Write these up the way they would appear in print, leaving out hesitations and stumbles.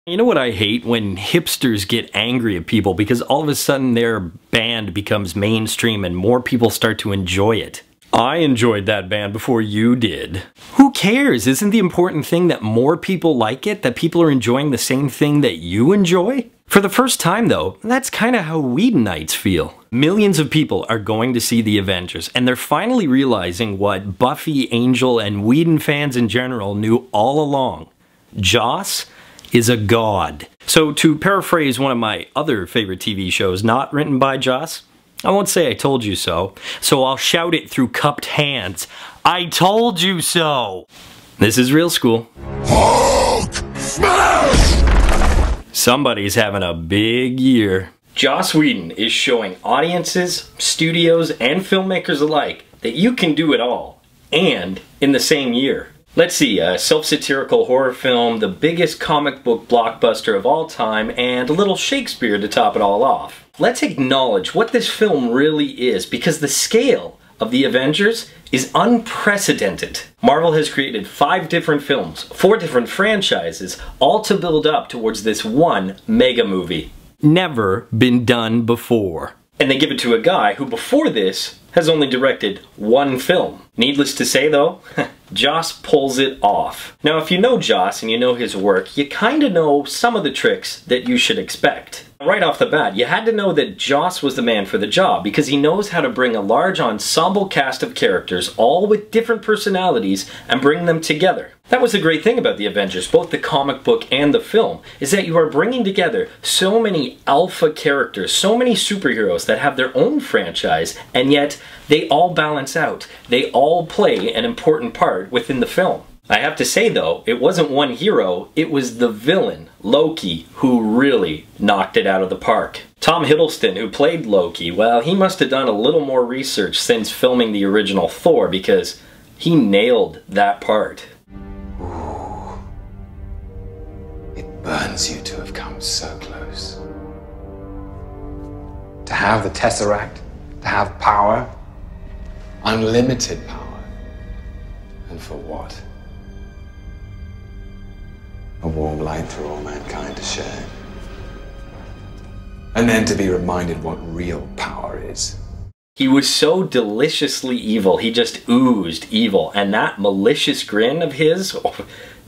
You know what I hate? When hipsters get angry at people because all of a sudden their band becomes mainstream and more people start to enjoy it. I enjoyed that band before you did. Who cares? Isn't the important thing that more people like it? That people are enjoying the same thing that you enjoy? For the first time though, that's kind of how Whedonites feel. Millions of people are going to see the Avengers, and they're finally realizing what Buffy, Angel, and Whedon fans in general knew all along. Joss is a god. So to paraphrase one of my other favorite TV shows not written by Joss, I won't say I told you so, so I'll shout it through cupped hands. I told you so! This is Real School. Hulk smash! Somebody's having a big year. Joss Whedon is showing audiences, studios, and filmmakers alike that you can do it all, and in the same year. Let's see, a self-satirical horror film, the biggest comic book blockbuster of all time, and a little Shakespeare to top it all off. Let's acknowledge what this film really is, because the scale of the Avengers is unprecedented. Marvel has created 5 different films, 4 different franchises, all to build up towards this one mega movie. Never been done before. And they give it to a guy who before this has only directed 1 film. Needless to say though, Joss pulls it off. Now if you know Joss and you know his work, you kinda know some of the tricks that you should expect. Right off the bat, you had to know that Joss was the man for the job because he knows how to bring a large ensemble cast of characters, all with different personalities, and bring them together. That was the great thing about the Avengers, both the comic book and the film, is that you are bringing together so many alpha characters, so many superheroes that have their own franchise, and yet they all balance out. They all play an important part within the film. I have to say though, it wasn't one hero, it was the villain, Loki, who really knocked it out of the park. Tom Hiddleston, who played Loki, well, he must have done a little more research since filming the original Thor because he nailed that part. Ooh. It burns you to have come so close. To have the Tesseract, to have power, unlimited power. And for what? A warm light through all mankind to share. And then to be reminded what real power is. He was so deliciously evil, he just oozed evil, and that malicious grin of his,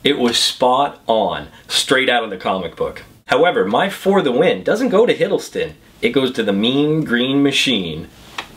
it was spot on, straight out of the comic book. However, my for the win doesn't go to Hiddleston, it goes to the mean green machine,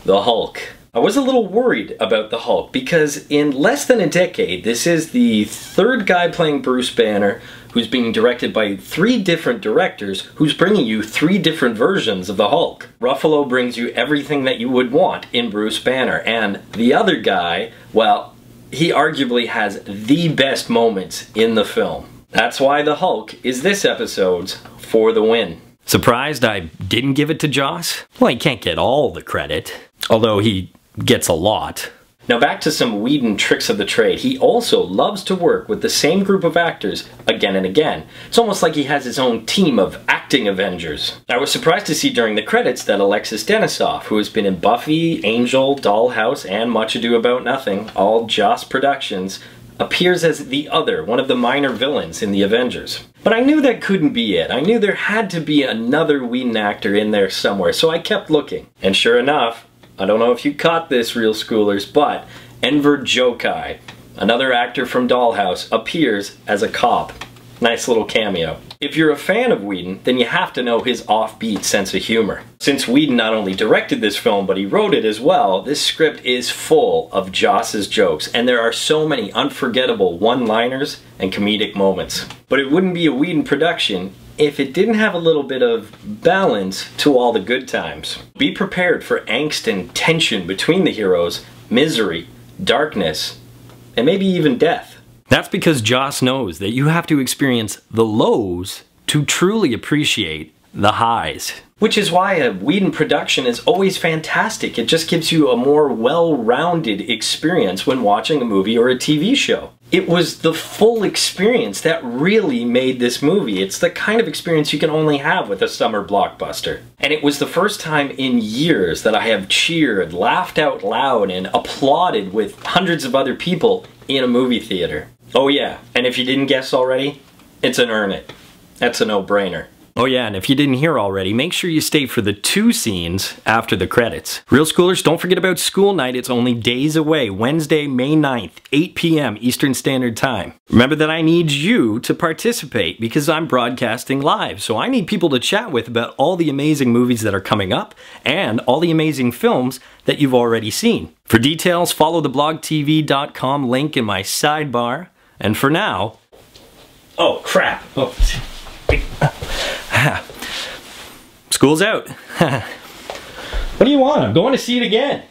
the Hulk. I was a little worried about the Hulk because in less than a decade, this is the 3rd guy playing Bruce Banner who's being directed by 3 different directors who's bringing you 3 different versions of the Hulk. Ruffalo brings you everything that you would want in Bruce Banner, and the other guy, well, he arguably has the best moments in the film. That's why the Hulk is this episode's for the win. Surprised I didn't give it to Joss? Well, he can't get all the credit, although he gets a lot. Now back to some Whedon tricks of the trade. He also loves to work with the same group of actors again and again. It's almost like he has his own team of acting Avengers. I was surprised to see during the credits that Alexis Denisof, who has been in Buffy, Angel, Dollhouse, and Much Ado About Nothing, all Joss productions, appears as the other, one of the minor villains in the Avengers. But I knew that couldn't be it. I knew there had to be another Whedon actor in there somewhere, so I kept looking. And sure enough, I don't know if you caught this, Real Schoolers, but Enver Jokai, another actor from Dollhouse, appears as a cop. Nice little cameo. If you're a fan of Whedon, then you have to know his offbeat sense of humor. Since Whedon not only directed this film, but he wrote it as well, this script is full of Joss's jokes, and there are so many unforgettable one-liners and comedic moments. But it wouldn't be a Whedon production if it didn't have a little bit of balance to all the good times. Be prepared for angst and tension between the heroes, misery, darkness, and maybe even death. That's because Joss knows that you have to experience the lows to truly appreciate the highs. Which is why a Whedon production is always fantastic. It just gives you a more well-rounded experience when watching a movie or a TV show. It was the full experience that really made this movie. It's the kind of experience you can only have with a summer blockbuster. And it was the first time in years that I have cheered, laughed out loud, and applauded with hundreds of other people in a movie theater. Oh yeah, and if you didn't guess already, it's an Earn It. That's a no-brainer. Oh yeah, and if you didn't hear already, make sure you stay for the 2 scenes after the credits. Real schoolers, don't forget about school night. It's only days away, Wednesday, May 9th, 8 p.m. Eastern Standard Time. Remember that I need you to participate because I'm broadcasting live, so I need people to chat with about all the amazing movies that are coming up and all the amazing films that you've already seen. For details, follow the blogtv.com link in my sidebar. And for now... Oh, crap. Oh. School's out. What do you want? I'm going to see it again.